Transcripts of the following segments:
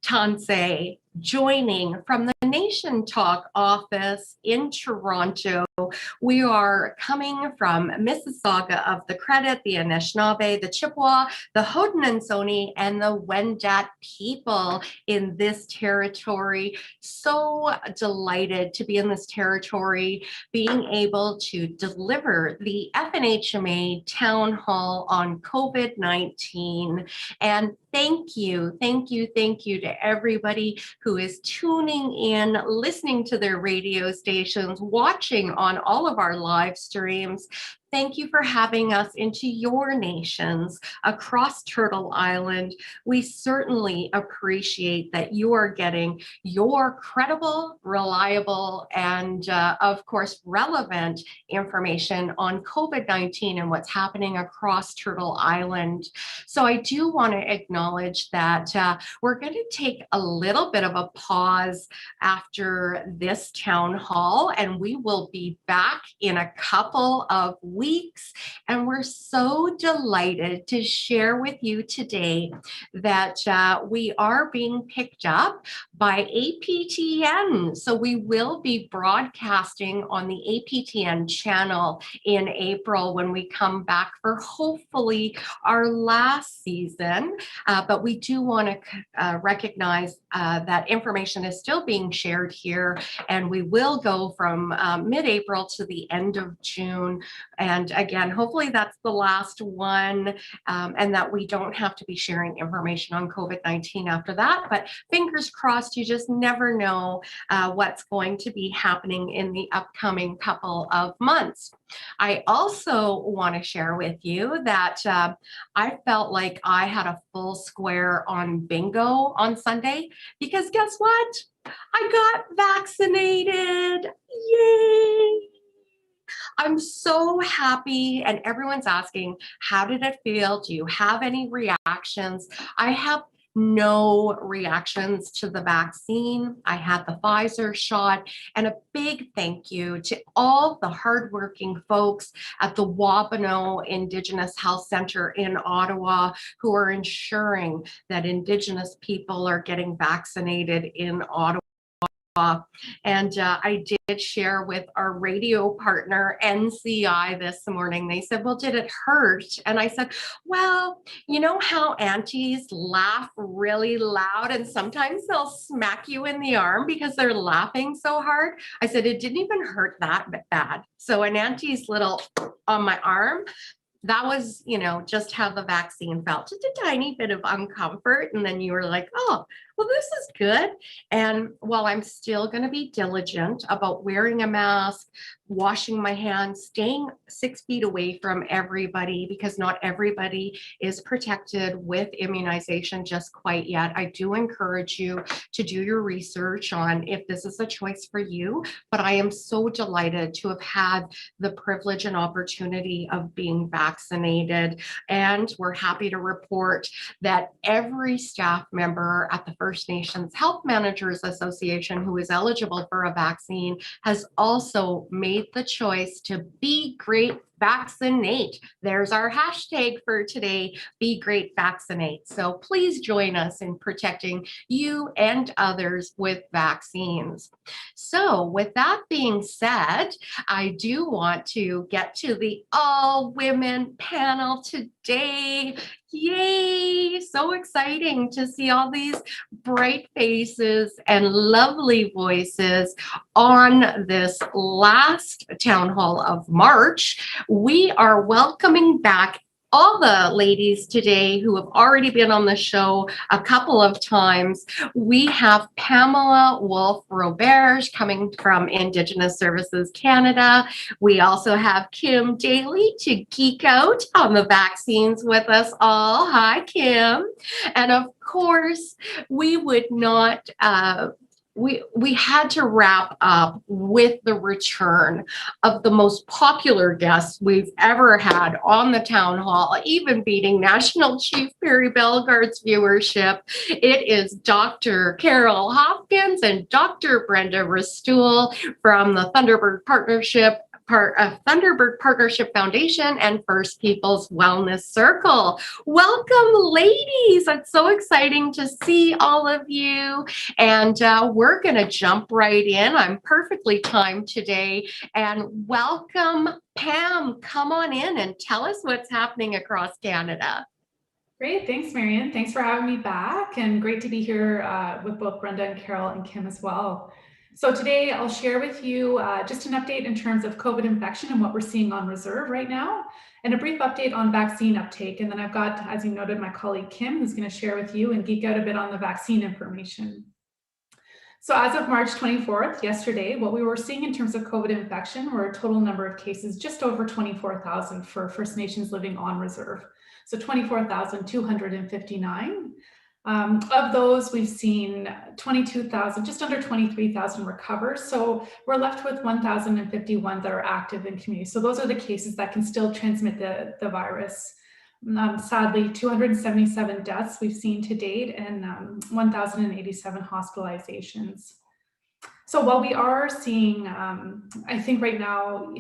Tansei, joining from the Nation Talk office in Toronto. We are coming from Mississauga of the Credit, the Anishinaabe, the Chippewa, the Haudenosaunee, and the Wendat people in this territory. So delighted to be in this territory, being able to deliver the FNHMA Town Hall on COVID-19. And thank you to everybody who is tuning in, listening to their radio stations, watching on all of our live streams. Thank you for having us into your nations across Turtle Island. We certainly appreciate that you are getting your credible, reliable, and of course, relevant information on COVID-19 and what's happening across Turtle Island. So I do want to acknowledge that we're going to take a little bit of a pause after this town hall, and we will be back in a couple of weeks. And we're so delighted to share with you today that we are being picked up by APTN. So we will be broadcasting on the APTN channel in April when we come back for hopefully our last season. But we do want to recognize that information is still being shared here, and we will go from mid-April to the end of June. And again, hopefully that's the last one, and that we don't have to be sharing information on COVID-19 after that. But fingers crossed, you just never know what's going to be happening in the upcoming couple of months. I also want to share with you that I felt like I had a full square on bingo on Sunday, because guess what? I got vaccinated. Yay! I'm so happy, and everyone's asking, how did it feel? Do you have any reactions? I have no reactions to the vaccine. I had the Pfizer shot, and a big thank you to all the hardworking folks at the Wabano Indigenous Health Center in Ottawa who are ensuring that Indigenous people are getting vaccinated in Ottawa. And I did share with our radio partner, NCI, this morning. They said, well, did it hurt? And I said, well, you know how aunties laugh really loud and sometimes they'll smack you in the arm because they're laughing so hard? I said, it didn't even hurt that bad. So an auntie's little on my arm, that was, just how the vaccine felt. Just a tiny bit of uncomfort. And then you were like, oh, well, this is good. And while I'm still going to be diligent about wearing a mask, washing my hands, staying 6 feet away from everybody, because not everybody is protected with immunization just quite yet, I do encourage you to do your research on if this is a choice for you. But I am so delighted to have had the privilege and opportunity of being vaccinated. And we're happy to report that every staff member at the First Nations Health Managers Association who is eligible for a vaccine has also made the choice to be great, vaccinate. There's our hashtag for today, be great, vaccinate. So please join us in protecting you and others with vaccines. So with that being said, I do want to get to the all-women panel today. Yay! So exciting to see all these bright faces and lovely voices on this last town hall of March. We are welcoming back all the ladies today who have already been on the show a couple of times. We have Pamela Wolf-Roberge coming from Indigenous Services Canada. We also have Kim Daly to geek out on the vaccines with us all. Hi, Kim. And of course, we would not we had to wrap up with the return of the most popular guest we've ever had on the town hall, even beating National Chief Perry Bellegarde's viewership. It is Dr. Carol Hopkins and Dr. Brenda Restool from the Thunderbird Partnership part of Thunderbird Partnership Foundation and First People's Wellness Circle. Welcome, ladies. It's so exciting to see all of you. And we're going to jump right in. I'm perfectly timed today. And welcome, Pam. Come on in and tell us what's happening across Canada. Great. Thanks, Marion. Thanks for having me back, and great to be here with both Brenda and Carol and Kim as well. So today I'll share with you just an update in terms of COVID infection and what we're seeing on reserve right now, and a brief update on vaccine uptake. And then I've got, as you noted, my colleague Kim, who's going to share with you and geek out a bit on the vaccine information. So as of March 24th, yesterday, what we were seeing in terms of COVID infection were a total number of cases just over 24,000 for First Nations living on reserve. So 24,259. Of those, we've seen 22,000, just under 23,000 recover. So we're left with 1,051 that are active in community. So those are the cases that can still transmit the virus. Sadly, 277 deaths we've seen to date, and 1,087 hospitalizations. So while we are seeing, I think right now,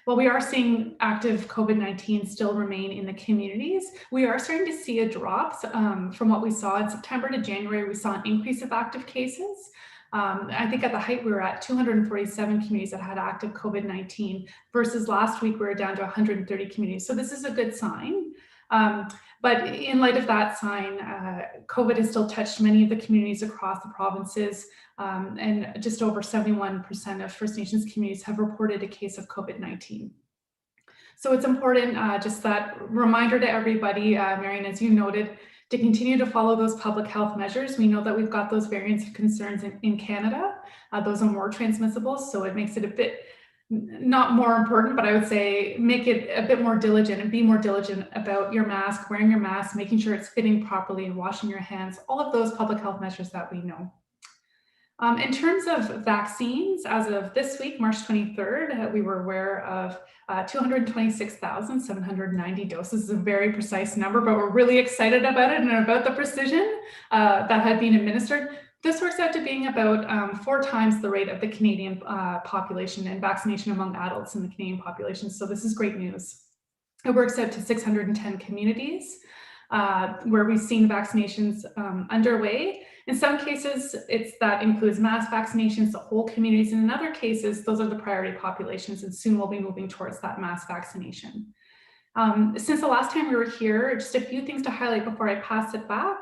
while we are seeing active COVID-19 still remain in the communities, we are starting to see a drop from what we saw in September to January. We saw an increase of active cases. I think at the height, we were at 247 communities that had active COVID-19 versus last week, we were down to 130 communities. So this is a good sign. But in light of that sign, COVID has still touched many of the communities across the provinces, and just over 71% of First Nations communities have reported a case of COVID-19. So it's important, just that reminder to everybody, Marion, as you noted, to continue to follow those public health measures. We know that we've got those variants of concerns in Canada. Those are more transmissible, so it makes it a bit not more important, but I would say make it a bit more diligent and be more diligent about your mask, wearing your mask, making sure it's fitting properly and washing your hands, all of those public health measures that we know. In terms of vaccines, as of this week, March 23rd, we were aware of 226,790 doses. Is a very precise number, but we're really excited about it and about the precision that had been administered. This works out to being about 4 times the rate of the Canadian population and vaccination among adults in the Canadian population. So this is great news. It works out to 610 communities where we've seen vaccinations underway. In some cases, that includes mass vaccinations, the whole communities. And in other cases, those are the priority populations. And soon we'll be moving towards that mass vaccination. Since the last time we were here, just a few things to highlight before I pass it back.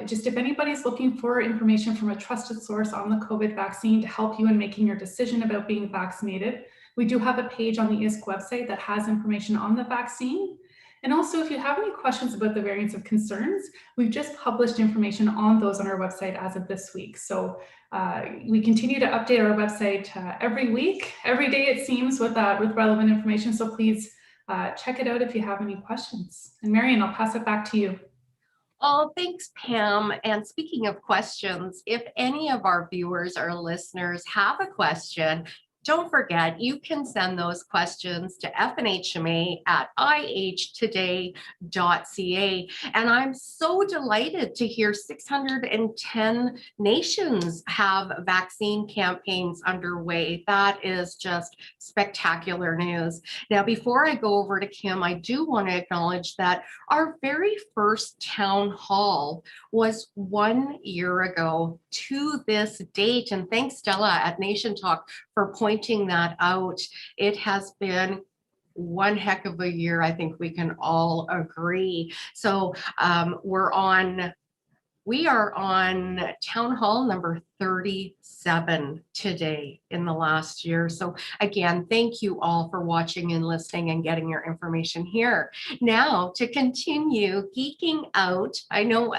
Just if anybody's looking for information from a trusted source on the COVID vaccine to help you in making your decision about being vaccinated, we do have a page on the ISC website that has information on the vaccine. And also, if you have any questions about the variants of concerns, we've just published information on those on our website as of this week. So we continue to update our website every week, every day it seems, with relevant information. So please check it out if you have any questions. And Marion, I'll pass it back to you. Oh, thanks, Pam. And speaking of questions, if any of our viewers or listeners have a question, don't forget, you can send those questions to fnhma@ihtoday.ca. And I'm so delighted to hear 610 nations have vaccine campaigns underway. That is just spectacular news. Now, before I go over to Kim, I do want to acknowledge that our very first town hall was 1 year ago to this date. And thanks, Stella at Nation Talk, for pointing that out. It has been one heck of a year. I think we can all agree. So we are on town hall number 37 today in the last year. So again, thank you all for watching and listening and getting your information here. Now to continue geeking out, I know,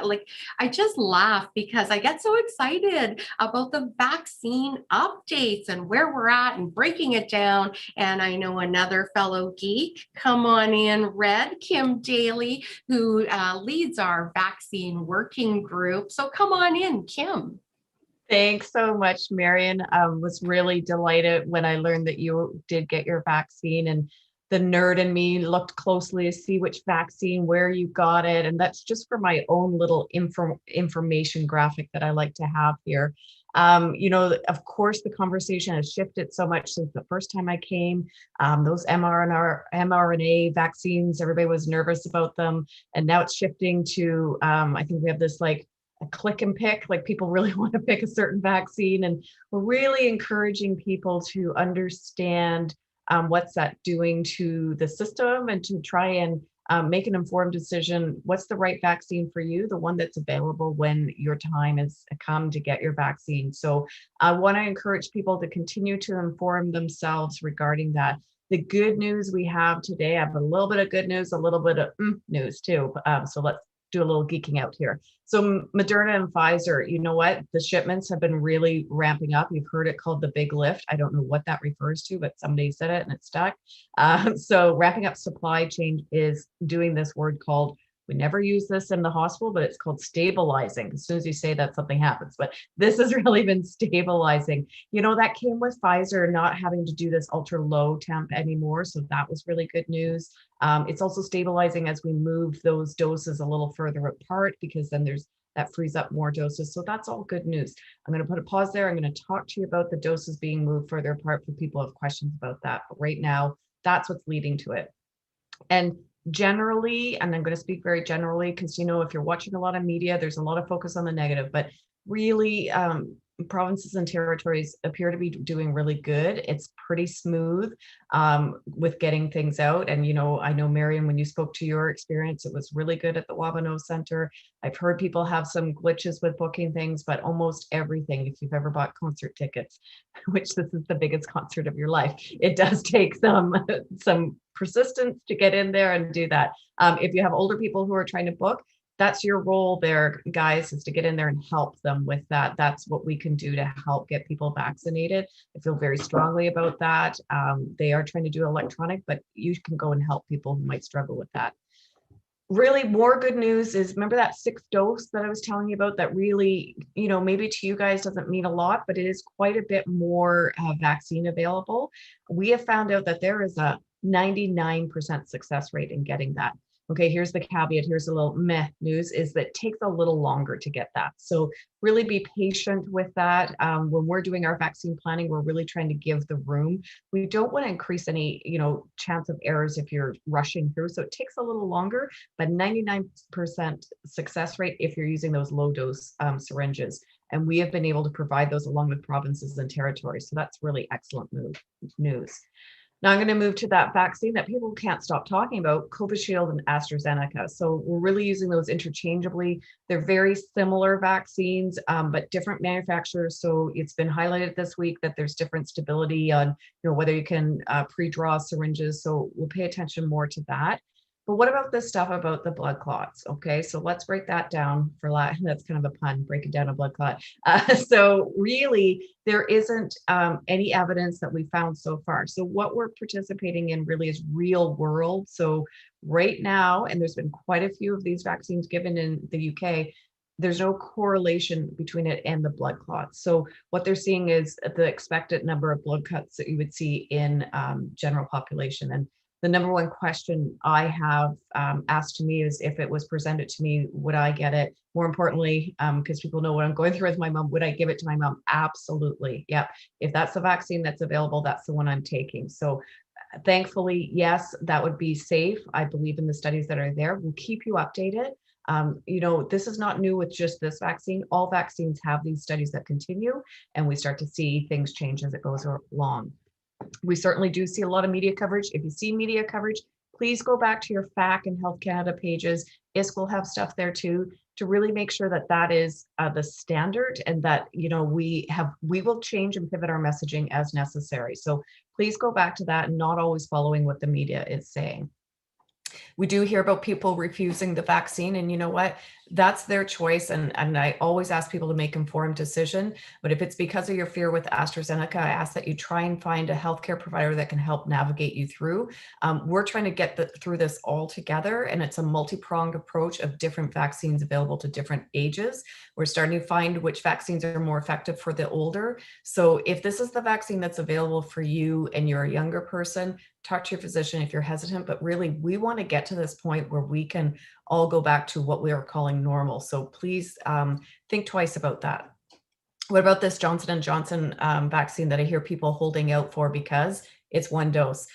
I just laugh because I get so excited about the vaccine updates and where we're at and breaking it down. And I know another fellow geek, come on in, Red, Kim Daly, who leads our vaccine working group. So come on in, Kim. Thanks so much, Marion. Was really delighted when I learned that you did get your vaccine, and the nerd in me looked closely to see which vaccine, where you got it. And that's just for my own little information graphic that I like to have here. Of course, the conversation has shifted so much since the first time I came. Those mRNA vaccines, everybody was nervous about them. And now it's shifting to, I think we have this like a click and pick, like people really want to pick a certain vaccine. And we're really encouraging people to understand what's that doing to the system and to try and make an informed decision. What's the right vaccine for you? The one that's available when your time has come to get your vaccine. So I want to encourage people to continue to inform themselves regarding that. The good news we have today, I have a little bit of good news, a little bit of news too. So let's do a little geeking out here. So Moderna and Pfizer, you know what? The shipments have been really ramping up. You've heard it called the big lift. I don't know what that refers to, but somebody said it and it stuck. So ramping up supply chain is doing this word called, we never use this in the hospital, but it's called stabilizing. As soon as you say that, something happens. But this has really been stabilizing. That came with Pfizer not having to do this ultra low temp anymore. So that was really good news. It's also stabilizing as we move those doses a little further apart, because then that frees up more doses. So that's all good news. I'm going to put a pause there. I'm going to talk to you about the doses being moved further apart for people who have questions about that. But right now, that's what's leading to it. And generally, and I'm going to speak very generally, because if you're watching a lot of media, there's a lot of focus on the negative, but really provinces and territories appear to be doing really good. It's pretty smooth with getting things out. And I know, Marion, when you spoke to your experience, it was really good at the Wabano Center. I've heard people have some glitches with booking things, but almost everything, if you've ever bought concert tickets, which this is the biggest concert of your life, it does take some persistence to get in there and do that. If you have older people who are trying to book, that's your role there, guys, is to get in there and help them with that. That's what we can do to help get people vaccinated. I feel very strongly about that. They are trying to do electronic, but you can go and help people who might struggle with that. Really, more good news is, remember that 6th dose that I was telling you about that really, maybe to you guys doesn't mean a lot, but it is quite a bit more vaccine available. We have found out that there is a 99% success rate in getting that. Okay, here's the caveat. Here's a little meh news, is that it takes a little longer to get that. So really be patient with that. When we're doing our vaccine planning, we're really trying to give the room. We don't want to increase any, chance of errors if you're rushing through. So it takes a little longer, but 99% success rate if you're using those low dose syringes. And we have been able to provide those along with provinces and territories. So that's really excellent news. Now I'm going to move to that vaccine that people can't stop talking about, Covishield and AstraZeneca. So we're really using those interchangeably. They're very similar vaccines, but different manufacturers. So it's been highlighted this week that there's different stability on, whether you can pre-draw syringes. So we'll pay attention more to that. But what about this stuff about the blood clots? Okay, so let's break that down that's kind of a pun, breaking down a blood clot. So really, there isn't any evidence that we found so far. So what we're participating in really is real world. So right now, and there's been quite a few of these vaccines given in the UK, there's no correlation between it and the blood clots. So what they're seeing is the expected number of blood clots that you would see in general population. And the number one question I have asked to me is, if it was presented to me, would I get it? More importantly, because people know what I'm going through with my mom, would I give it to my mom? Absolutely. Yeah. If that's the vaccine that's available, that's the one I'm taking. So thankfully, yes, that would be safe. I believe in the studies that are there. We'll keep you updated. This is not new with just this vaccine. All vaccines have these studies that continue, and we start to see things change as it goes along. We certainly do see a lot of media coverage. If you see media coverage, please go back to your FAC and Health Canada pages. ISC will have stuff there too, to really make sure that that is the standard, and that we will change and pivot our messaging as necessary. So please go back to that and not always following what the media is saying. We do hear about people refusing the vaccine, and you know what? That's their choice. And I always ask people to make informed decision. But if it's because of your fear with AstraZeneca, I ask that you try and find a healthcare provider that can help navigate you through. We're trying to get through this all together, and it's a multi-pronged approach of different vaccines available to different ages. We're starting to find which vaccines are more effective for the older. So if this is the vaccine that's available for you and you're a younger person, talk to your physician if you're hesitant. But really, we want to get to this point where we can all go back to what we are calling normal. So please think twice about that. What about this Johnson & Johnson vaccine that I hear people holding out for because it's one dose?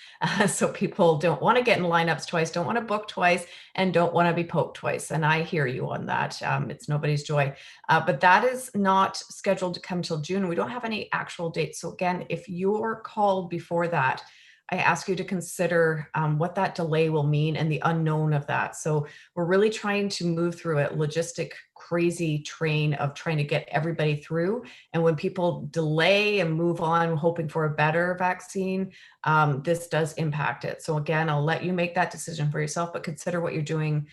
So people don't want to get in lineups twice, don't want to book twice, and don't want to be poked twice. And I hear you on that. It's nobody's joy. But that is not scheduled to come till June. We don't have any actual dates. So again, if you're called before that, I ask you to consider what that delay will mean and the unknown of that. So we're really trying to move through a logistic crazy train of trying to get everybody through. And when people delay and move on, hoping for a better vaccine, this does impact it. So again, I'll let you make that decision for yourself, but consider what you're doing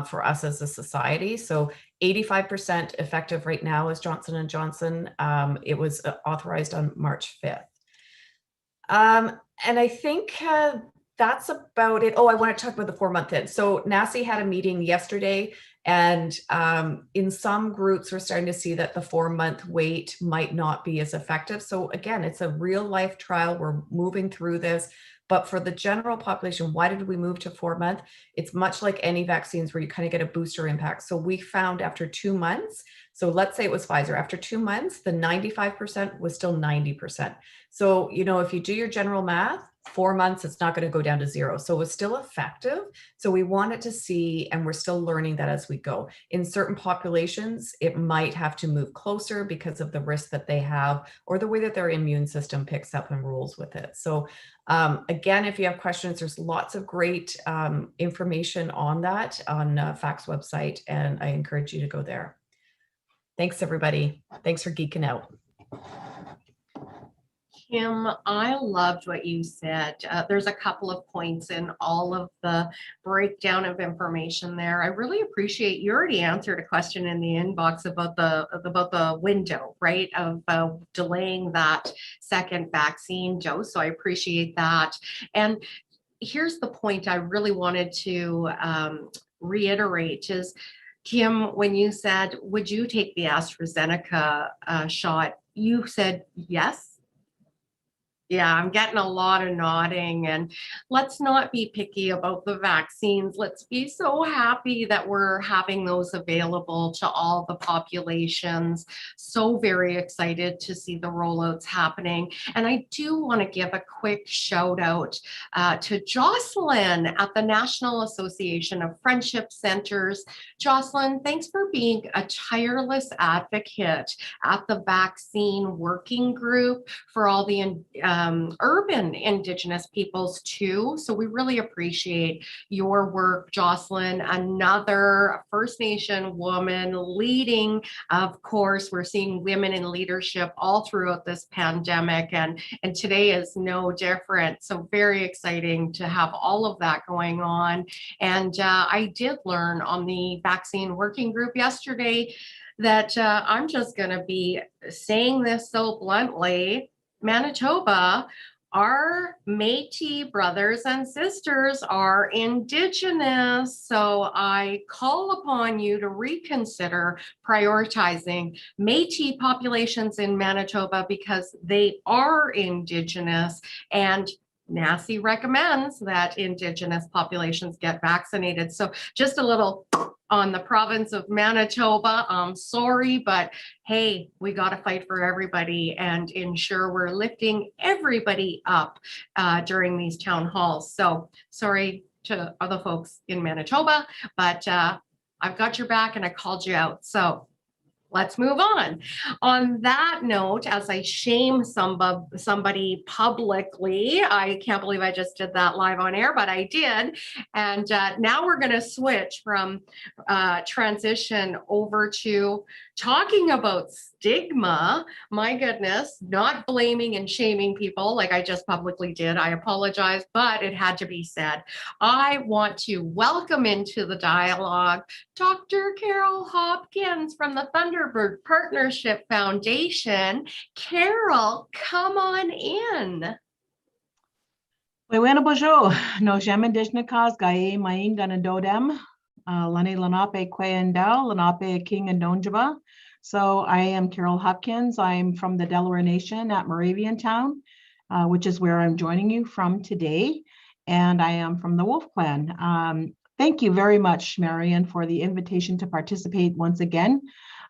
for us as a society. So 85% effective right now is Johnson & Johnson. It was authorized on March 5th. And I think that's about it. Oh, I want to talk about the 4-month in. So NACI had a meeting yesterday, and in some groups, we're starting to see that the 4-month wait might not be as effective. So again, it's a real life trial. We're moving through this. But for the general population, why did we move to 4-month? It's much like any vaccines where you kind of get a booster impact. So we found after 2 months, so let's say it was Pfizer, after 2 months, the 95% was still 90%. So, you know, if you do your general math, 4 months, it's not going to go down to 0. So it was still effective. So we wanted to see, and we're still learning that as we go. In certain populations, it might have to move closer because of the risk that they have or the way that their immune system picks up and rules with it. So again, if you have questions, there's lots of great information on that on FACT's website, and I encourage you to go there. Thanks, everybody. Thanks for geeking out. Kim, I loved what you said. There's a couple of points in all of the breakdown of information there. I really appreciate you already answered a question in the inbox about the window, right, of delaying that second vaccine dose. So I appreciate that. And here's the point I really wanted to reiterate is, Kim, when you said, would you take the AstraZeneca shot? You said yes. Yeah, I'm getting a lot of nodding, and let's not be picky about the vaccines. Let's be so happy that we're having those available to all the populations. So very excited to see the rollouts happening. And I do want to give a quick shout out to Jocelyn at the National Association of Friendship Centers. Jocelyn, thanks for being a tireless advocate at the vaccine working group for all the urban Indigenous peoples too. So we really appreciate your work, Jocelyn, another First Nation woman leading. Of course, we're seeing women in leadership all throughout this pandemic, and today is no different. So very exciting to have all of that going on. And I did learn on the vaccine working group yesterday that I'm just going to be saying this so bluntly. Manitoba, our Métis brothers and sisters are Indigenous. So I call upon you to reconsider prioritizing Métis populations in Manitoba because they are Indigenous, and NACI recommends that Indigenous populations get vaccinated. So just a little on the province of Manitoba. I'm sorry, but hey, we got to fight for everybody and ensure we're lifting everybody up during these town halls. So sorry to other folks in Manitoba, but I've got your back and I called you out. So let's move on. On that note, as I shame somebody publicly, I can't believe I just did that live on air, but I did. And now we're going to switch from transition over to talking about stigma. My goodness, not blaming and shaming people like I just publicly did. I apologize, but it had to be said. I want to welcome into the dialogue Dr. Carol Hopkins from the Thunderbird Partnership Foundation. Carol, come on in. Wewena bonjour. No jamin dishnakas gaye maing ganadodem. Lani Lenape Kwayandel, Lenape King and Donjaba. So I am Carol Hopkins. I'm from the Delaware Nation at Moravian Town, which is where I'm joining you from today. And I am from the Wolf Clan. Thank you very much, Marion, for the invitation to participate once again.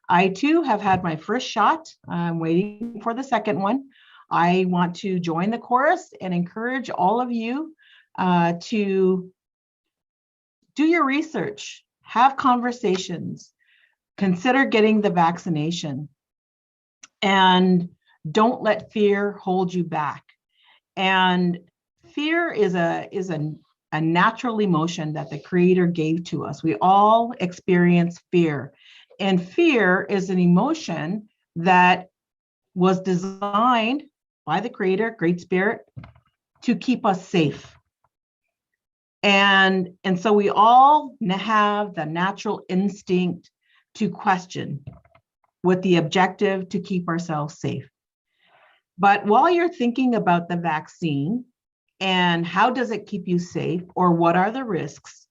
I too have had my first shot. I'm waiting for the second one. I want to join the chorus and encourage all of you to do your research, have conversations, consider getting the vaccination, and don't let fear hold you back. And fear is a natural emotion that the Creator gave to us. We all experience fear. And fear is an emotion that was designed by the Creator, Great Spirit, to keep us safe. And so we all have the natural instinct to question with the objective to keep ourselves safe. But while you're thinking about the vaccine and how does it keep you safe or what are the risks,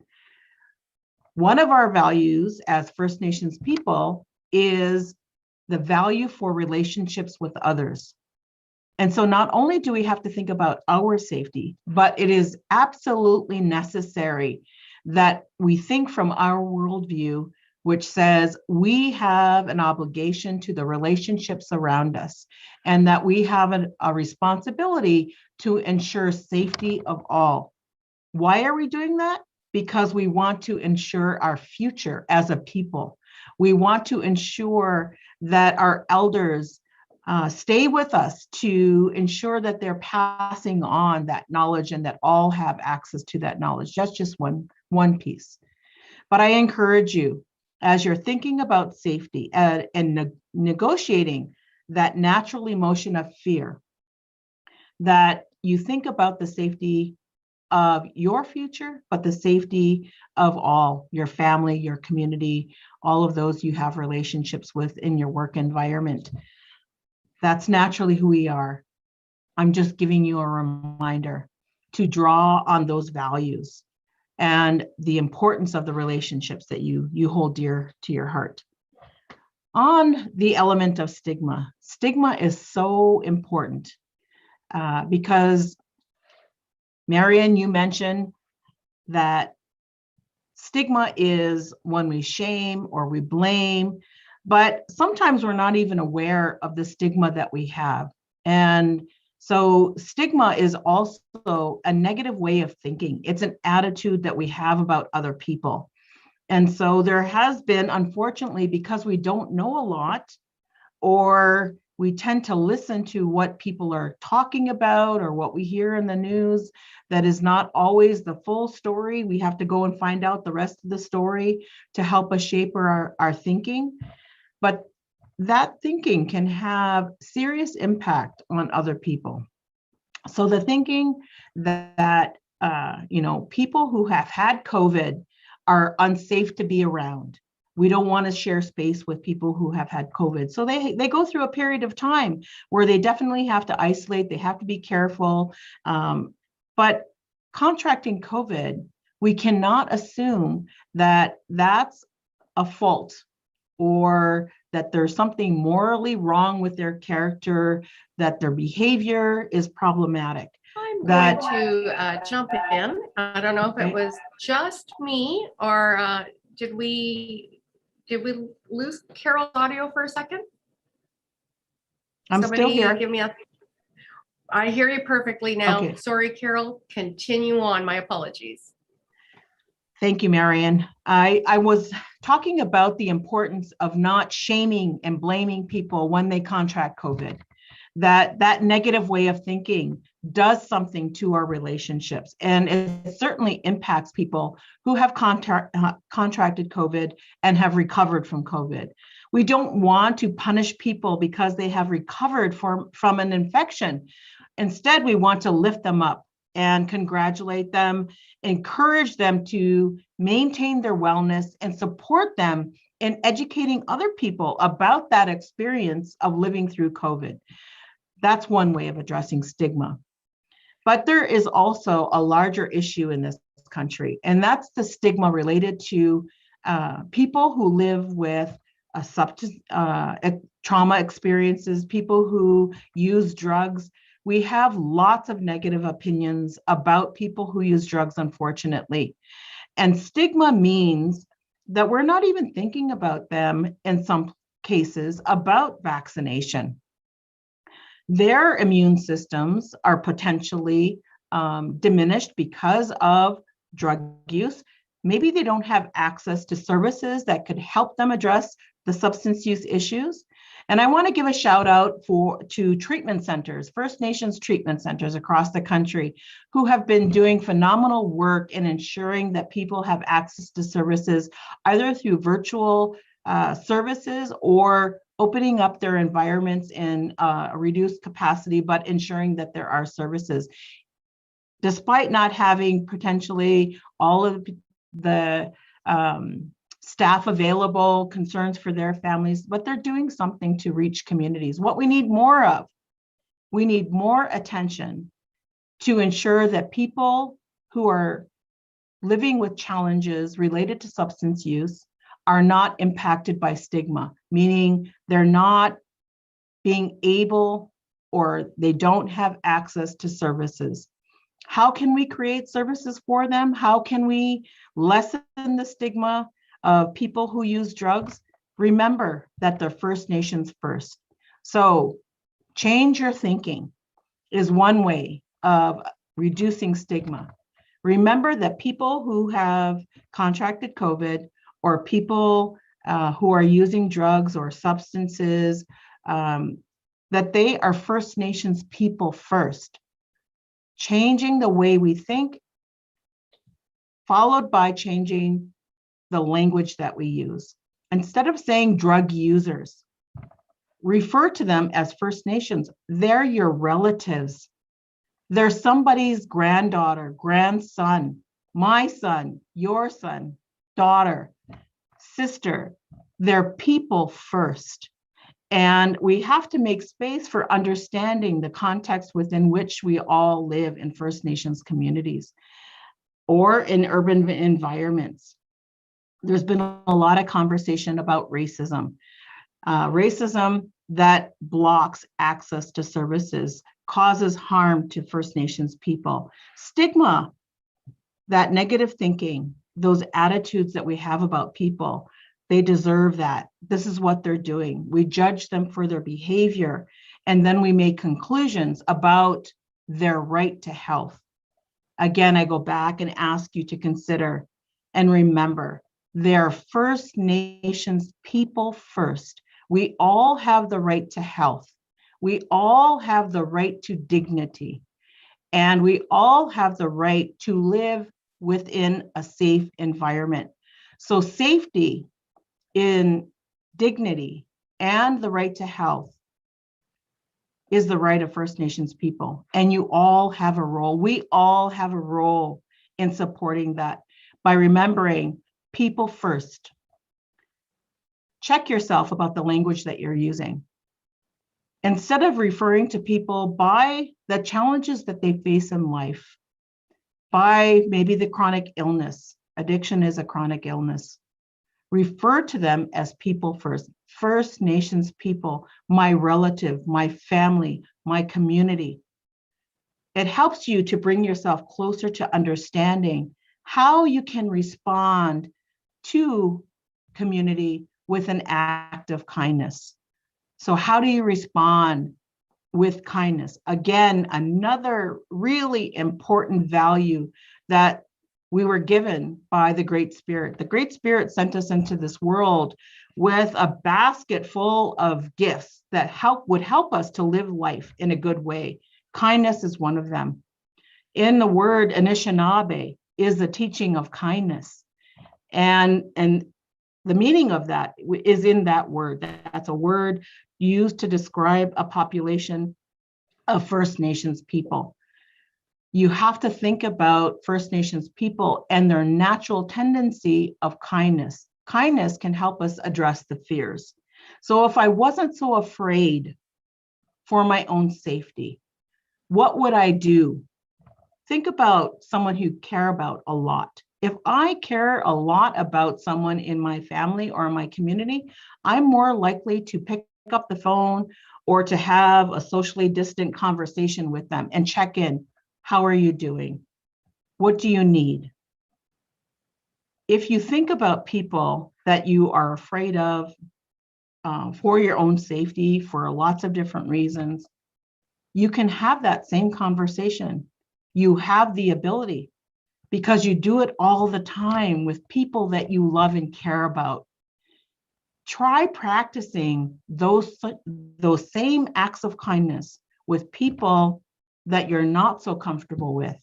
one of our values as First Nations people is the value for relationships with others. And so not only do we have to think about our safety, but it is absolutely necessary that we think from our worldview, which says we have an obligation to the relationships around us, and that we have a responsibility to ensure safety of all. Why are we doing that? Because we want to ensure our future as a people. We want to ensure that our elders stay with us to ensure that they're passing on that knowledge and that all have access to that knowledge. That's just one piece. But I encourage you, as you're thinking about safety and negotiating that natural emotion of fear, that you think about the safety of your future, but the safety of all, your family, your community, all of those you have relationships with in your work environment. That's naturally who we are. I'm just giving you a reminder to draw on those values and the importance of the relationships that you hold dear to your heart. On the element of stigma, stigma is so important because Marian, you mentioned that stigma is when we shame or we blame, but sometimes we're not even aware of the stigma that we have. And so stigma is also a negative way of thinking. It's an attitude that we have about other people. And so there has been, unfortunately, because we don't know a lot, or we tend to listen to what people are talking about or what we hear in the news, that is not always the full story. We have to go and find out the rest of the story to help us shape our thinking. But that thinking can have serious impact on other people. So the thinking that people who have had COVID are unsafe to be around. We don't want to share space with people who have had COVID. So they go through a period of time where they definitely have to isolate, they have to be careful. But contracting COVID, we cannot assume that that's a fault or that there's something morally wrong with their character, that their behavior is problematic. I'm going to jump in. I don't know if it was just me or did we lose Carol's audio for a second? I'm still here. Give me I hear you perfectly now. Okay. Sorry, Carol. Continue on. My apologies. Thank you, Marian. I was talking about the importance of not shaming and blaming people when they contract COVID. That negative way of thinking does something to our relationships, and it certainly impacts people who have contracted COVID and have recovered from COVID. We don't want to punish people because they have recovered from an infection. Instead, we want to lift them up and congratulate them, encourage them to maintain their wellness, and support them in educating other people about that experience of living through COVID. That's one way of addressing stigma. But there is also a larger issue in this country, and that's the stigma related to people who live with trauma experiences, people who use drugs. We have lots of negative opinions about people who use drugs, unfortunately. And stigma means that we're not even thinking about them in some cases about vaccination. Their immune systems are potentially diminished because of drug use. Maybe they don't have access to services that could help them address the substance use issues. And I want to give a shout out to treatment centers, First Nations treatment centers across the country, who have been doing phenomenal work in ensuring that people have access to services, either through virtual services or opening up their environments in a reduced capacity, but ensuring that there are services. Despite not having potentially all of the staff available, concerns for their families, but they're doing something to reach communities. What we need more of, we need more attention to ensure that people who are living with challenges related to substance use are not impacted by stigma, meaning they're not being able or they don't have access to services. How can we create services for them? How can we lessen the stigma of people who use drugs? Remember that they're First Nations first. So change your thinking is one way of reducing stigma. Remember that people who have contracted COVID or people who are using drugs or substances, that they are First Nations people first. Changing the way we think, followed by changing the language that we use. Instead of saying drug users, refer to them as First Nations. They're your relatives. They're somebody's granddaughter, grandson, my son, your son, daughter, sister. They're people first. And we have to make space for understanding the context within which we all live in First Nations communities or in urban environments. There's been a lot of conversation about racism. Racism that blocks access to services, causes harm to First Nations people. Stigma, that negative thinking, those attitudes that we have about people, they deserve that. This is what they're doing. We judge them for their behavior, and then we make conclusions about their right to health. Again, I go back and ask you to consider and remember, they're First Nations people first. We all have the right to health. We all have the right to dignity. And we all have the right to live within a safe environment. So safety in dignity and the right to health is the right of First Nations people. And you all have a role. We all have a role in supporting that by remembering people first. Check yourself about the language that you're using. Instead of referring to people by the challenges that they face in life, by maybe the chronic illness, addiction is a chronic illness, refer to them as people first, First Nations people, my relative, my family, my community. It helps you to bring yourself closer to understanding how you can respond to community with an act of kindness. So how do you respond with kindness? Again, another really important value that we were given by the Great Spirit. The Great Spirit sent us into this world with a basket full of gifts that would help us to live life in a good way. Kindness is one of them. In the word Anishinaabe is the teaching of kindness. And the meaning of that is in that word. That's a word used to describe a population of First Nations people. You have to think about First Nations people and their natural tendency of kindness. Kindness can help us address the fears. So if I wasn't so afraid for my own safety, what would I do? Think about someone you care about a lot. If I care a lot about someone in my family or in my community, I'm more likely to pick up the phone or to have a socially distant conversation with them and check in. How are you doing? What do you need? If you think about people that you are afraid of, for your own safety, for lots of different reasons, you can have that same conversation. You have the ability because you do it all the time with people that you love and care about. Try practicing those same acts of kindness with people that you're not so comfortable with.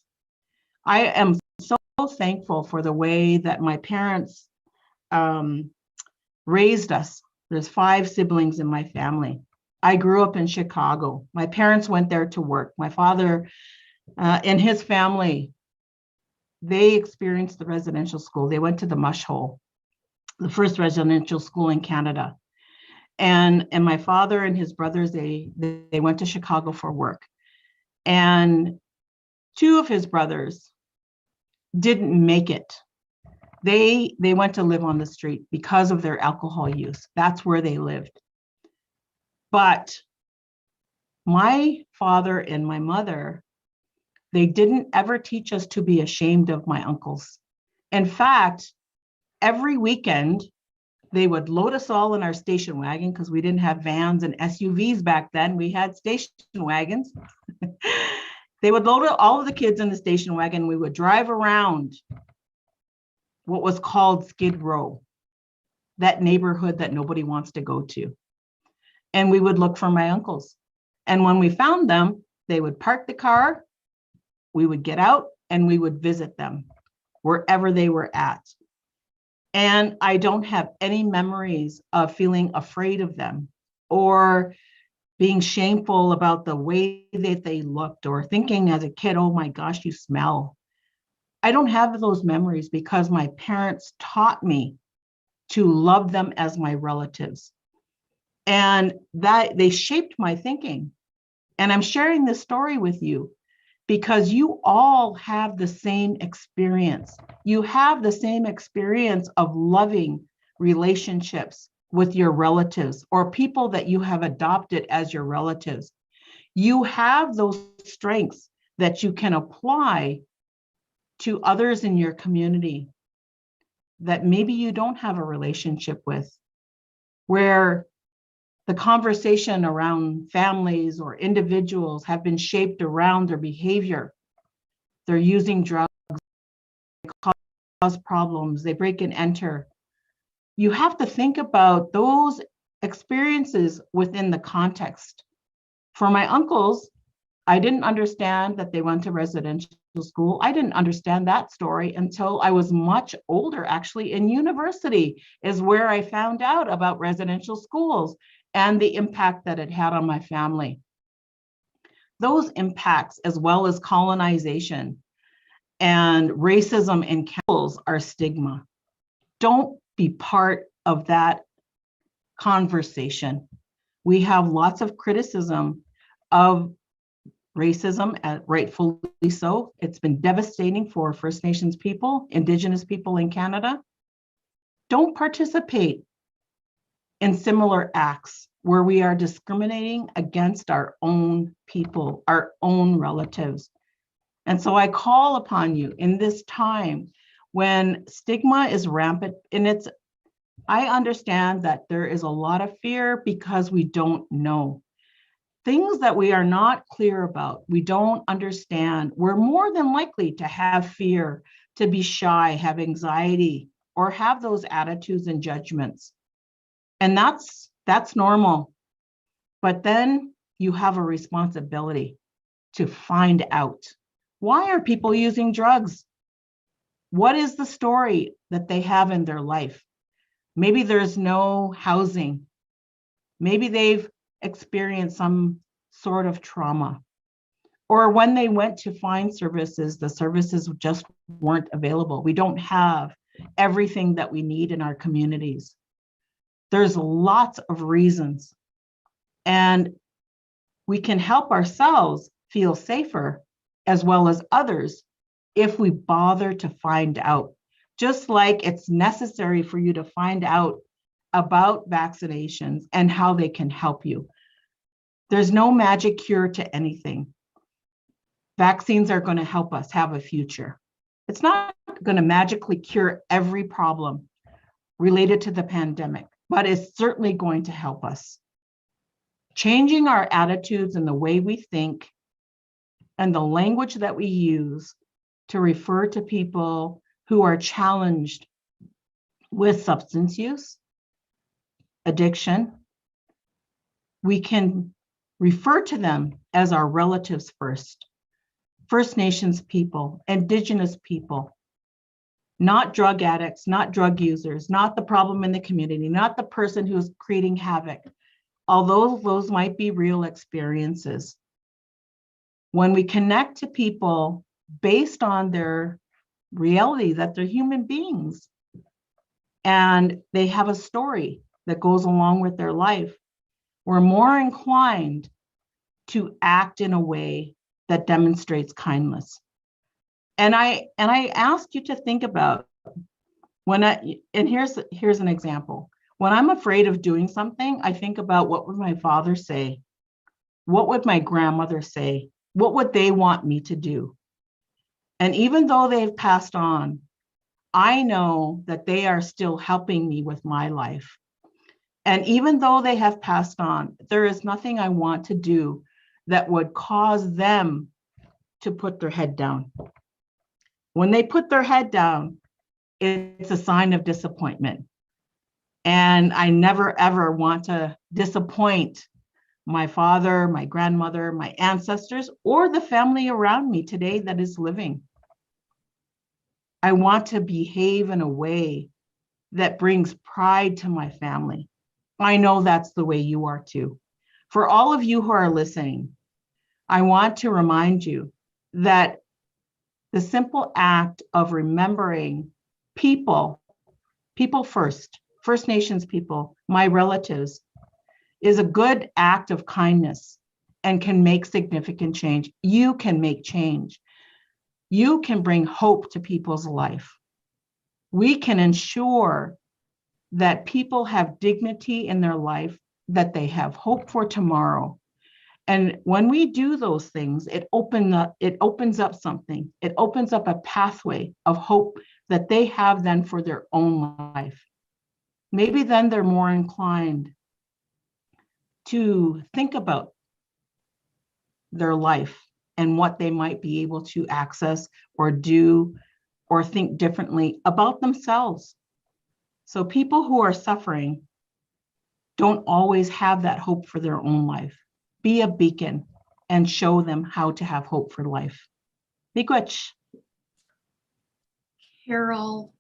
I am so thankful for the way that my parents raised us. There's 5 siblings in my family. I grew up in Chicago. My parents went there to work. My father and his family, they experienced the residential school. They went to the Mush Hole, the first residential school in Canada. And my father and his brothers, they went to Chicago for work. And 2 of his brothers didn't make it. They went to live on the street because of their alcohol use. That's where they lived. But my father and my mother, they didn't ever teach us to be ashamed of my uncles. In fact, every weekend, they would load us all in our station wagon because we didn't have vans and SUVs back then. We had station wagons. They would load all of the kids in the station wagon. We would drive around what was called Skid Row, that neighborhood that nobody wants to go to. And we would look for my uncles. And when we found them, they would park the car, we would get out, and we would visit them wherever they were at. And I don't have any memories of feeling afraid of them or being shameful about the way that they looked or thinking as a kid, oh my gosh, you smell. I don't have those memories because my parents taught me to love them as my relatives. And that they shaped my thinking. And I'm sharing this story with you because you all have the same experience. You have the same experience of loving relationships with your relatives or people that you have adopted as your relatives. You have those strengths that you can apply to others in your community that maybe you don't have a relationship with, where the conversation around families or individuals have been shaped around their behavior. They're using drugs, they cause problems, they break and enter. You have to think about those experiences within the context. For my uncles, I didn't understand that they went to residential school. I didn't understand that story until I was much older. Actually, in university is where I found out about residential schools and the impact that it had on my family. Those impacts, as well as colonization and racism in schools, are stigma. Don't be part of that conversation. We have lots of criticism of racism, rightfully so. It's been devastating for First Nations people, Indigenous people in Canada. Don't participate in similar acts where we are discriminating against our own people, our own relatives. And so I call upon you in this time when stigma is rampant, and I understand that there is a lot of fear because we don't know. Things that we are not clear about, we don't understand, we're more than likely to have fear, to be shy, have anxiety, or have those attitudes and judgments. And that's normal. But then you have a responsibility to find out, why are people using drugs? What is the story that they have in their life? Maybe there's no housing. Maybe they've experienced some sort of trauma. Or when they went to find services, the services just weren't available. We don't have everything that we need in our communities. There's lots of reasons. And we can help ourselves feel safer as well as others if we bother to find out. Just like it's necessary for you to find out about vaccinations and how they can help you. There's no magic cure to anything. Vaccines are going to help us have a future. It's not going to magically cure every problem related to the pandemic. but it's certainly going to help us. Changing our attitudes and the way we think and the language that we use to refer to people who are challenged with substance use, addiction, we can refer to them as our relatives first. First Nations people, Indigenous people, not drug addicts, not drug users, not the problem in the community, not the person who's creating havoc, although those might be real experiences. When we connect to people based on their reality that they're human beings and they have a story that goes along with their life, we're more inclined to act in a way that demonstrates kindness. And I ask you to think about here's an example. When I'm afraid of doing something, I think about what would my father say? What would my grandmother say? What would they want me to do? And even though they've passed on, I know that they are still helping me with my life. And even though they have passed on, there is nothing I want to do that would cause them to put their head down. When they put their head down, it's a sign of disappointment. And I never, ever want to disappoint my father, my grandmother, my ancestors, or the family around me today that is living. I want to behave in a way that brings pride to my family. I know that's the way you are too. For all of you who are listening, I want to remind you that the simple act of remembering people first, First Nations people, my relatives, is a good act of kindness and can make significant change. You can make change. You can bring hope to people's life. We can ensure that people have dignity in their life, that they have hope for tomorrow. And when we do those things, it opens up something. It opens up a pathway of hope that they have then for their own life. Maybe then they're more inclined to think about their life and what they might be able to access or do or think differently about themselves. So people who are suffering don't always have that hope for their own life. Be a beacon and show them how to have hope for life. Miigwech. Carol,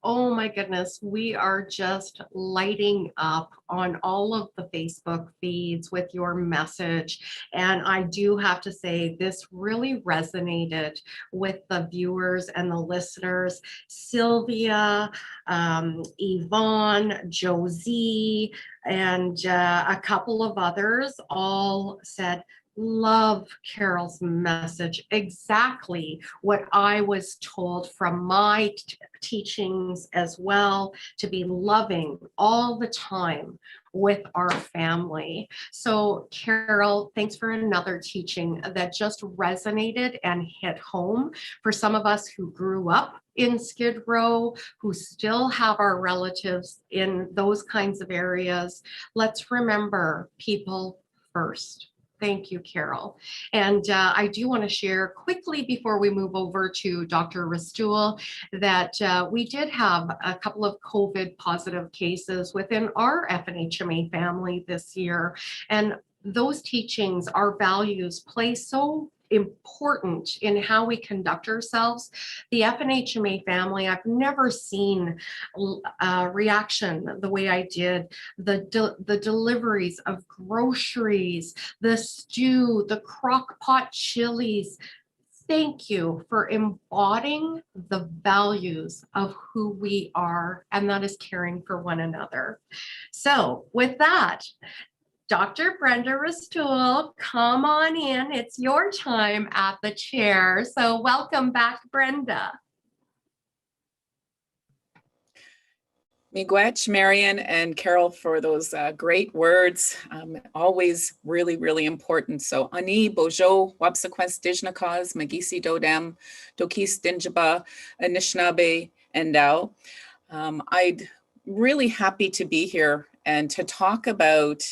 oh my goodness, we are just lighting up on all of the Facebook feeds with your message. And I do have to say, this really resonated with the viewers and the listeners. Sylvia, Yvonne, Josie, and a couple of others all said, love Carol's message. Exactly what I was told from my teachings as well, to be loving all the time with our family. So Carol, thanks for another teaching that just resonated and hit home for some of us who grew up in Skid Row, who still have our relatives in those kinds of areas. Let's remember people first. Thank you, Carol. And I do want to share quickly before we move over to Dr. Rastool that we did have a couple of COVID positive cases within our FNHMA family this year. And those teachings, our values play so important in how we conduct ourselves. The FNHMA family, I've never seen a reaction the way I did. The deliveries of groceries, the stew, the crock pot chilies. Thank you for embodying the values of who we are, and that is caring for one another. So with that, Dr. Brenda Rastool, come on in. It's your time at the chair. So welcome back, Brenda. Miigwech, Marion, and Carol for those great words. Always really, really important. So, Ani, Bojo, Wapsaquest, Dijnakas, Magisi Dodem, Dokis Dinjaba, Anishinaabe, and Dao. I'd really happy to be here and to talk about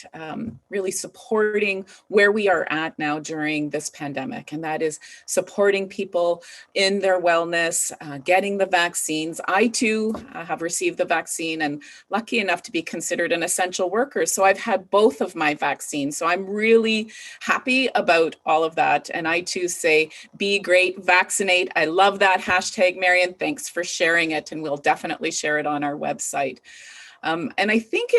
really supporting where we are at now during this pandemic. And that is supporting people in their wellness, getting the vaccines. I too have received the vaccine and lucky enough to be considered an essential worker. So I've had both of my vaccines. So I'm really happy about all of that. And I too say, be great, vaccinate. I love that hashtag, Marion. Thanks for sharing it. And we'll definitely share it on our website. And I think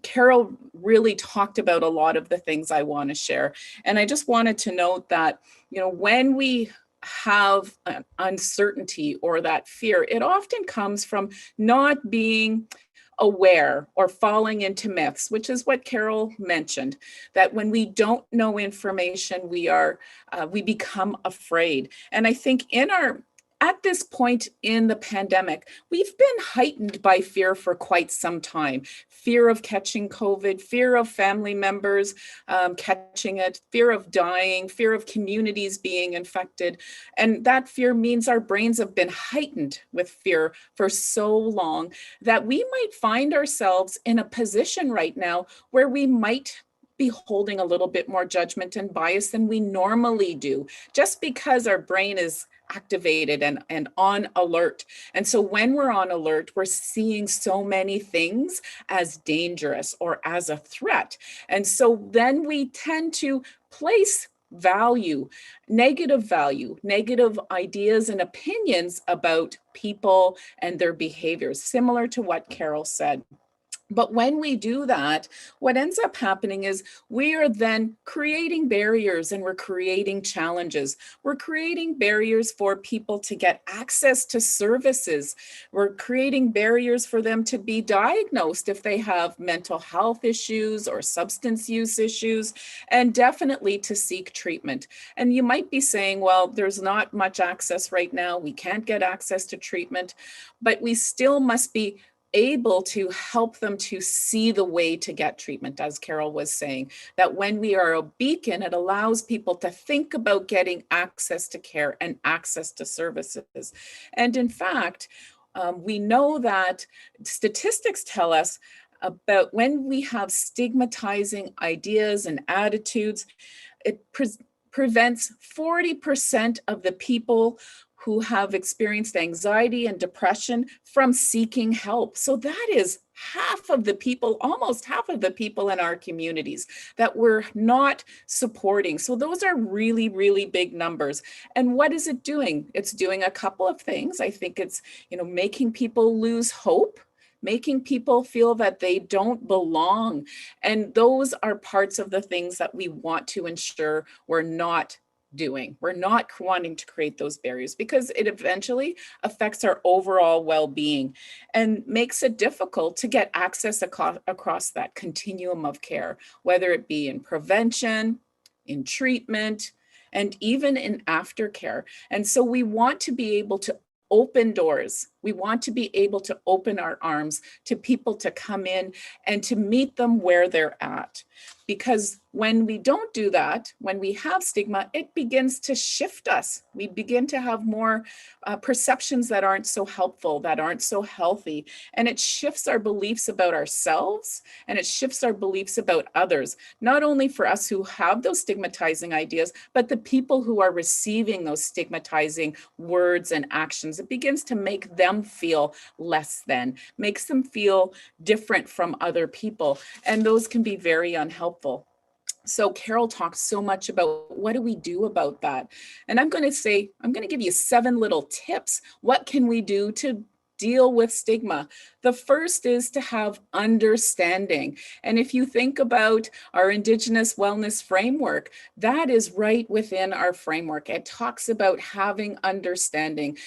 Carol really talked about a lot of the things I want to share. And I just wanted to note that, when we have an uncertainty or that fear, it often comes from not being aware or falling into myths, which is what Carol mentioned, that when we don't know information, we become afraid. And I think at this point in the pandemic, we've been heightened by fear for quite some time. Fear of catching COVID, fear of family members catching it, fear of dying, fear of communities being infected. And that fear means our brains have been heightened with fear for so long that we might find ourselves in a position right now where we might be holding a little bit more judgment and bias than we normally do, just because our brain is activated and on alert. And so when we're on alert, we're seeing so many things as dangerous or as a threat. And so then we tend to place negative ideas and opinions about people and their behaviors, similar to what Carol said. But when we do that, what ends up happening is we are then creating barriers and we're creating challenges. We're creating barriers for people to get access to services. We're creating barriers for them to be diagnosed if they have mental health issues or substance use issues, and definitely to seek treatment. And you might be saying, well, there's not much access right now. We can't get access to treatment, but we still must be able to help them to see the way to get treatment, as Carol was saying, that when we are a beacon, it allows people to think about getting access to care and access to services. And in fact, we know that statistics tell us about when we have stigmatizing ideas and attitudes, it prevents 40% of the people who have experienced anxiety and depression from seeking help. So that is almost half of the people in our communities that we're not supporting. So those are really, really big numbers. And what is it doing? It's doing a couple of things. I think it's, making people lose hope, making people feel that they don't belong. And those are parts of the things that we want to ensure we're not doing. We're not wanting to create those barriers because it eventually affects our overall well-being and makes it difficult to get access across that continuum of care, whether it be in prevention, in treatment, and even in aftercare. And so we want to be able to open doors. We want to be able to open our arms to people to come in and to meet them where they're at. Because when we don't do that, when we have stigma, it begins to shift us. We begin to have more perceptions that aren't so helpful, that aren't so healthy. And it shifts our beliefs about ourselves and it shifts our beliefs about others, not only for us who have those stigmatizing ideas, but the people who are receiving those stigmatizing words and actions. It begins to make them feel less than, makes them feel different from other people. And those can be very unhelpful. So Carol talks so much about what do we do about that? And I'm going to give you 7 little tips. What can we do to deal with stigma? The first is to have understanding. And if you think about our Indigenous wellness framework, that is right within our framework. It talks about having understanding.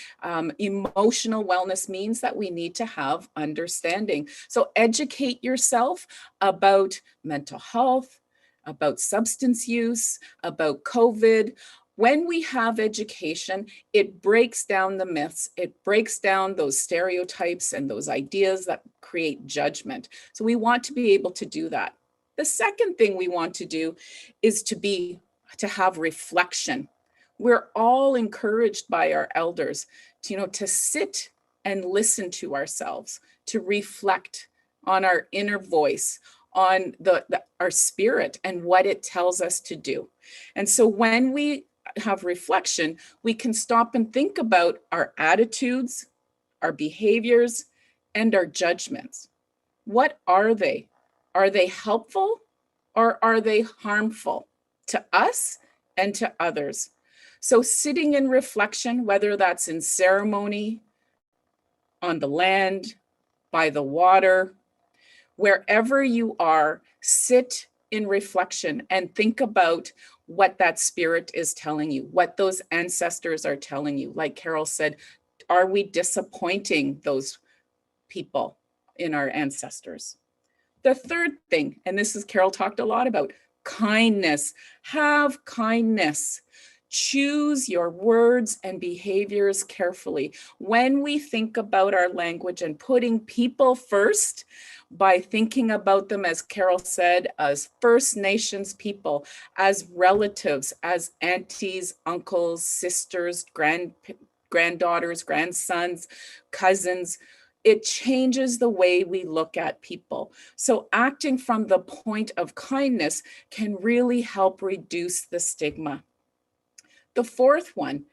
Emotional wellness means that we need to have understanding. So educate yourself about mental health, about substance use, about COVID. When we have education, it breaks down the myths, it breaks down those stereotypes and those ideas that create judgment. So we want to be able to do that. The second thing we want to do is to have reflection. We're all encouraged by our elders to sit and listen to ourselves, to reflect on our inner voice, on our spirit and what it tells us to do. And so when we have reflection, we can stop and think about our attitudes, our behaviors, and our judgments. What are they? Are they helpful or are they harmful to us and to others? So sitting in reflection, whether that's in ceremony, on the land, by the water, wherever you are, sit in reflection and think about what that spirit is telling you, what those ancestors are telling you. Like Carol said, are we disappointing those people in our ancestors? The third thing, and this is Carol talked a lot about, kindness. Have kindness. Choose your words and behaviors carefully. When we think about our language and putting people first, by thinking about them, as Carol said, as First Nations people, as relatives, as aunties, uncles, sisters, granddaughters, grandsons, cousins, it changes the way we look at people. So acting from the point of kindness can really help reduce the stigma. The fourth one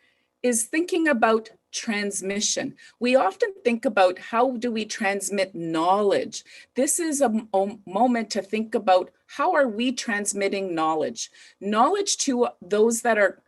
is thinking about transmission. We often think about how do we transmit knowledge. This is a moment to think about how are we transmitting knowledge to those that are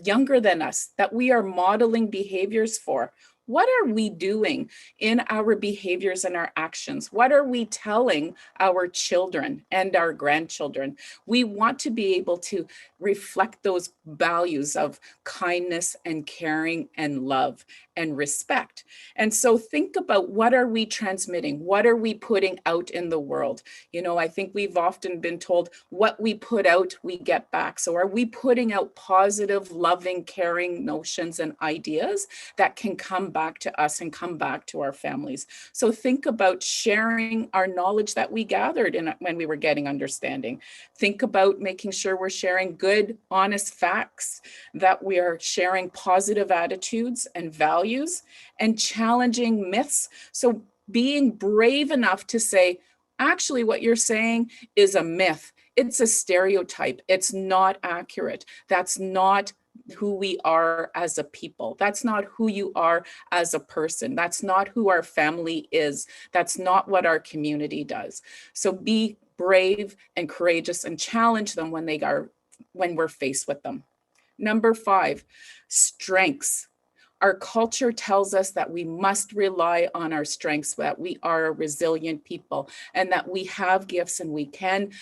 younger than us, that we are modeling behaviors for. What are we doing in our behaviors and our actions? What are we telling our children and our grandchildren? We want to be able to reflect those values of kindness and caring and love and respect. And so think about, what are we transmitting? What are we putting out in the world? You know, I think we've often been told what we put out, we get back. So are we putting out positive, loving, caring notions and ideas that can come back to us and come back to our families? So think about sharing our knowledge that we gathered when we were getting understanding. Think about making sure we're sharing good, honest facts, that we are sharing positive attitudes and values, and challenging myths. So being brave enough to say, actually, what you're saying is a myth. It's a stereotype. It's not accurate. That's not who we are as a people. That's not who you are as a person. That's not who our family is. That's not what our community does. So be brave and courageous and challenge them when we're faced with them. Number 5, strengths. Our culture tells us that we must rely on our strengths, that we are a resilient people, and that we have gifts and we can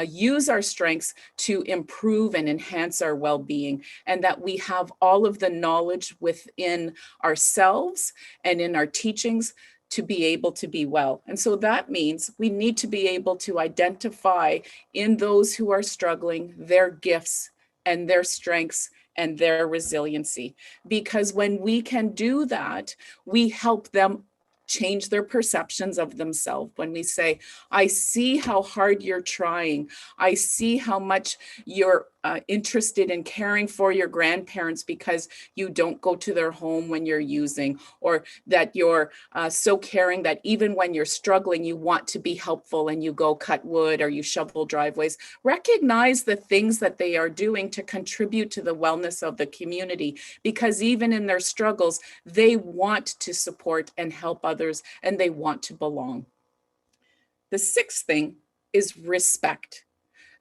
use our strengths to improve and enhance our well-being, and that we have all of the knowledge within ourselves and in our teachings to be able to be well. And so that means we need to be able to identify in those who are struggling their gifts and their strengths and their resiliency. Because when we can do that, we help them change their perceptions of themselves. When we say, I see how hard you're trying. I see how much you're interested in caring for your grandparents because you don't go to their home when you're using, or that you're so caring that even when you're struggling, you want to be helpful and you go cut wood or you shovel driveways. Recognize the things that they are doing to contribute to the wellness of the community, because even in their struggles, they want to support and help others, and they want to belong. The 6th thing is respect.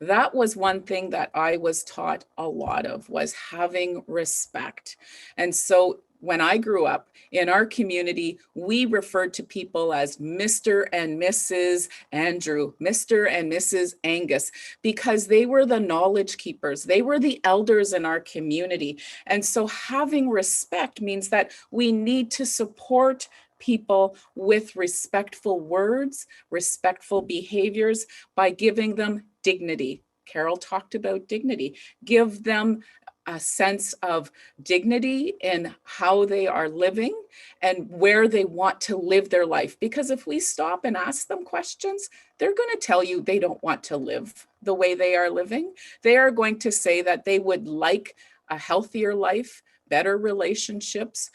That was one thing that I was taught a lot of, was having respect. And so when I grew up in our community, we referred to people as Mr. and Mrs. Andrew, Mr. and Mrs. Angus, because they were the knowledge keepers. They were the elders in our community. And so having respect means that we need to support people with respectful words, respectful behaviors, by giving them dignity. Carol talked about dignity. Give them a sense of dignity in how they are living and where they want to live their life. Because if we stop and ask them questions, they're going to tell you they don't want to live the way they are living. They are going to say that they would like a healthier life, better relationships,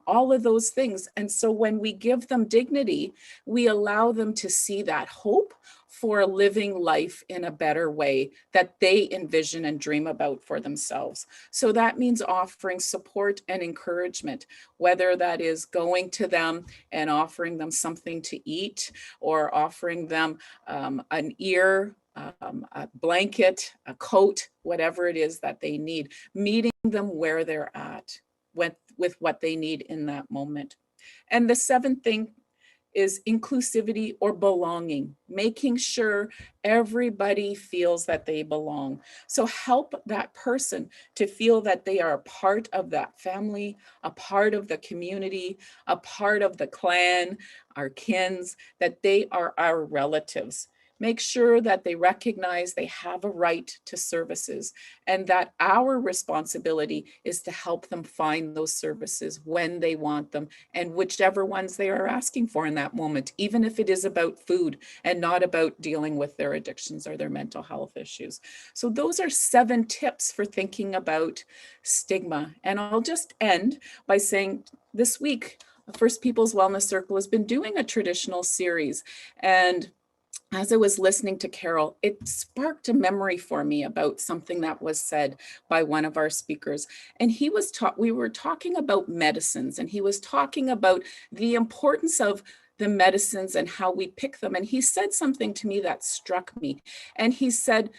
all of those things. And so when we give them dignity, we allow them to see that hope for living life in a better way that they envision and dream about for themselves. So that means offering support and encouragement, whether that is going to them and offering them something to eat, or offering them an ear, a blanket, a coat, whatever it is that they need, meeting them where they're at with what they need in that moment. And the seventh thing is inclusivity or belonging, making sure everybody feels that they belong. So help that person to feel that they are a part of that family, a part of the community, a part of the clan, our kins, that they are our relatives. Make sure that they recognize they have a right to services, and that our responsibility is to help them find those services when they want them, and whichever ones they are asking for in that moment, even if it is about food and not about dealing with their addictions or their mental health issues. So those are 7 tips for thinking about stigma. And I'll just end by saying this week, First People's Wellness Circle has been doing a traditional series, and as I was listening to Carol, it sparked a memory for me about something that was said by one of our speakers. And we were talking about medicines, and he was talking about the importance of the medicines and how we pick them. And he said something to me that struck me. And he said,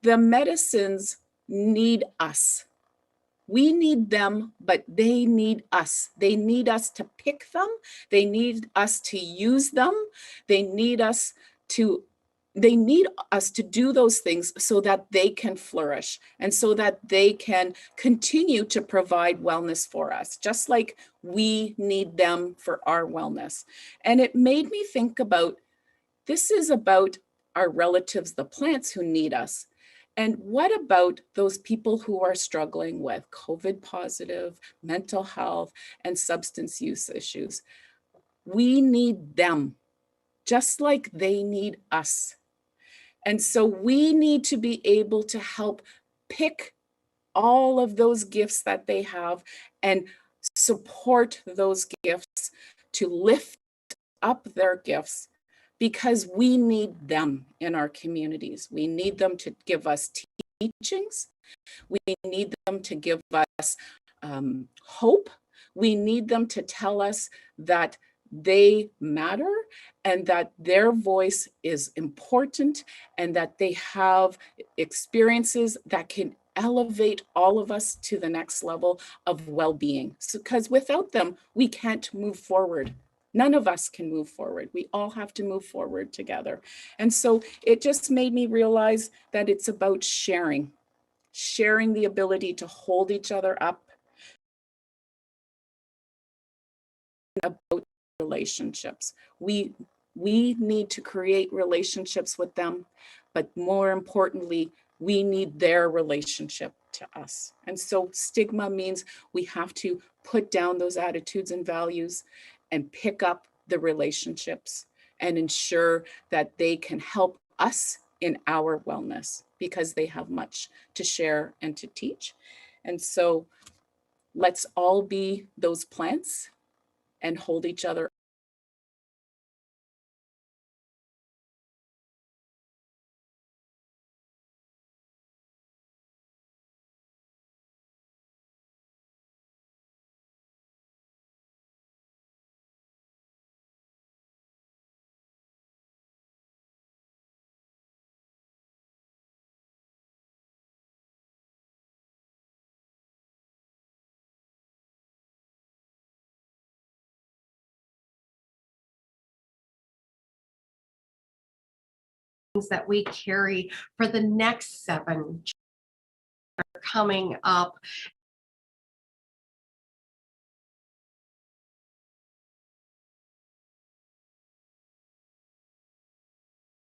the medicines need us. We need them, but they need us. They need us to pick them. They need us to use them. They need us to do those things so that they can flourish and so that they can continue to provide wellness for us, just like we need them for our wellness. And it made me think about, this is about our relatives, the plants, who need us. And what about those people who are struggling with COVID positive, mental health, and substance use issues? We need them, just like they need us. And so we need to be able to help pick all of those gifts that they have and support those gifts to lift up their gifts, because we need them in our communities. We need them to give us teachings. We need them to give us hope. We need them to tell us that they matter and that their voice is important, and that they have experiences that can elevate all of us to the next level of well-being. Because without them, we can't move forward. None of us can move forward. We all have to move forward together. And so it just made me realize that it's about sharing the ability to hold each other up, about relationships. We need to create relationships with them, but more importantly, we need their relationship to us. And so stigma means we have to put down those attitudes and values and pick up the relationships and ensure that they can help us in our wellness, because they have much to share and to teach. And so let's all be those plants and hold each other. That we carry for the next 7 coming up.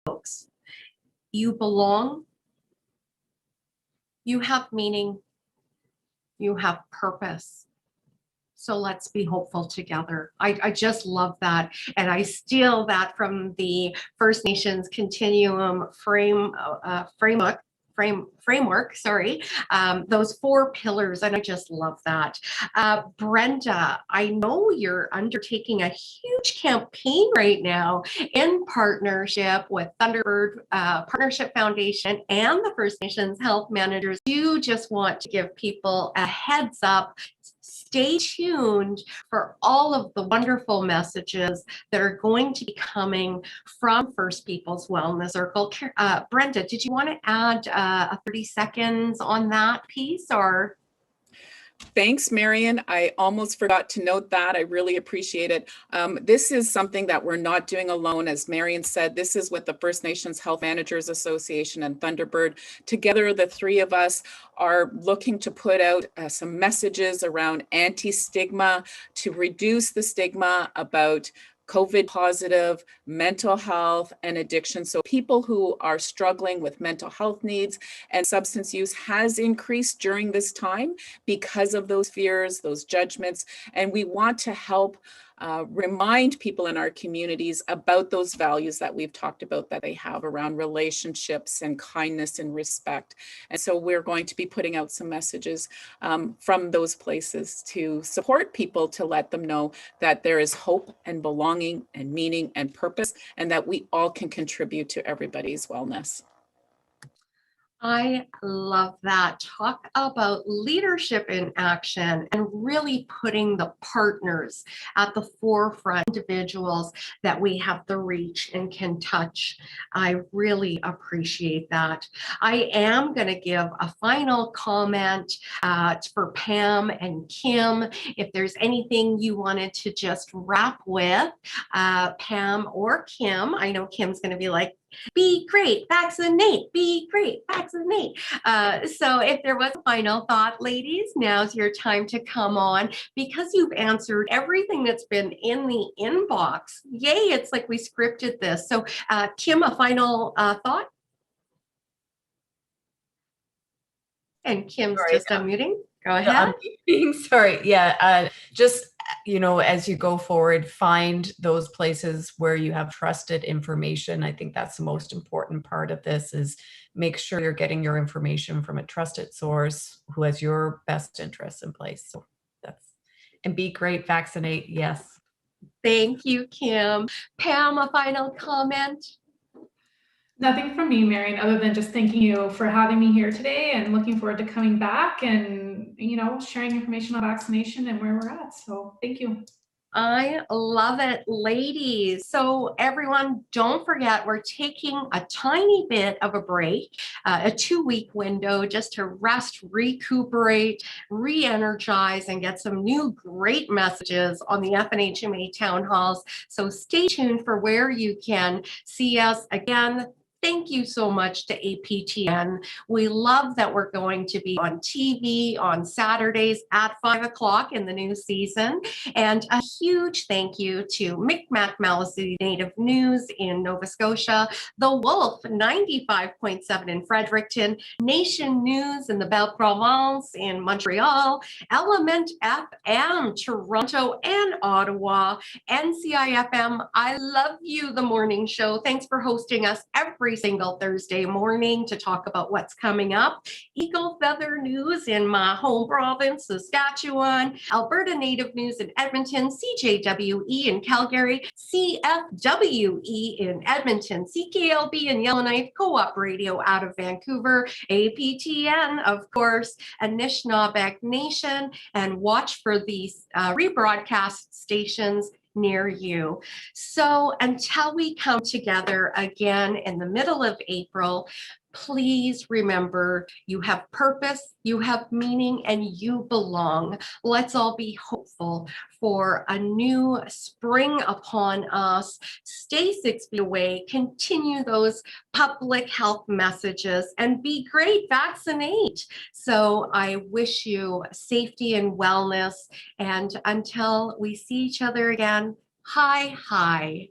Folks, you belong, you have meaning, you have purpose. So let's be hopeful together. I just love that. And I steal that from the First Nations Continuum framework framework, sorry, those 4 pillars, and I just love that. Brenda, I know you're undertaking a huge campaign right now in partnership with Thunderbird Partnership Foundation and the First Nations Health Managers. You just want to give people a heads up. Stay tuned for all of the wonderful messages that are going to be coming from First Peoples Wellness Circle. Brenda, did you want to add 30 seconds on that piece, or? Thanks, Marion. I almost forgot to note that. I really appreciate it. This is something that we're not doing alone. As Marion said, this is with the First Nations Health Managers Association and Thunderbird. Together, the 3 of us are looking to put out some messages around anti-stigma to reduce the stigma about COVID positive, mental health, and addiction. So people who are struggling with mental health needs and substance use has increased during this time because of those fears, those judgments. And we want to help remind people in our communities about those values that we've talked about that they have around relationships and kindness and respect. And so we're going to be putting out some messages from those places to support people, to let them know that there is hope and belonging and meaning and purpose, and that we all can contribute to everybody's wellness. I love that. Talk about leadership in action and really putting the partners at the forefront, individuals that we have the reach and can touch. I really appreciate that. I am going to give a final comment for Pam and Kim. If there's anything you wanted to just wrap with, Pam or Kim, I know Kim's going to be like, be great, vaccinate, be great, vaccinate. So if there was a final thought, ladies, now's your time to come on, because you've answered everything that's been in the inbox. Yay, it's like we scripted this. So Kim, a final thought? And Kim's just unmuting. Go ahead. Sorry. Yeah. Just, as you go forward, find those places where you have trusted information. I think that's the most important part of this, is make sure you're getting your information from a trusted source who has your best interests in place. So and be great, vaccinate. Yes. Thank you, Kim. Pam, a final comment? Nothing from me, Marion, other than just thanking you for having me here today and looking forward to coming back and, sharing information on vaccination and where we're at. So thank you. I love it, ladies. So everyone, don't forget, we're taking a tiny bit of a break, a 2-week window just to rest, recuperate, re-energize, and get some new great messages on the FNHMA town halls. So stay tuned for where you can see us again. Thank you so much to APTN. We love that we're going to be on TV on Saturdays at 5 o'clock in the new season. And a huge thank you to Micmac Malice Native News in Nova Scotia, The Wolf 95.7 in Fredericton, Nation News in the Belle Province in Montreal, Element FM Toronto and Ottawa, NCIFM I Love You, the morning show. Thanks for hosting us every single Thursday morning to talk about what's coming up. Eagle Feather News in my home province, Saskatchewan, Alberta Native News in Edmonton, CJWE in Calgary, CFWE in Edmonton, CKLB in Yellowknife, Co-op Radio out of Vancouver, APTN, of course, Anishinaabe Nation, and watch for these rebroadcast stations near you. So until we come together again in the middle of April, please remember, you have purpose, you have meaning, and you belong. Let's all be hopeful for a new spring upon us. Stay 6 feet away, continue those public health messages, and be great, vaccinate. So I wish you safety and wellness. And until we see each other again, hi.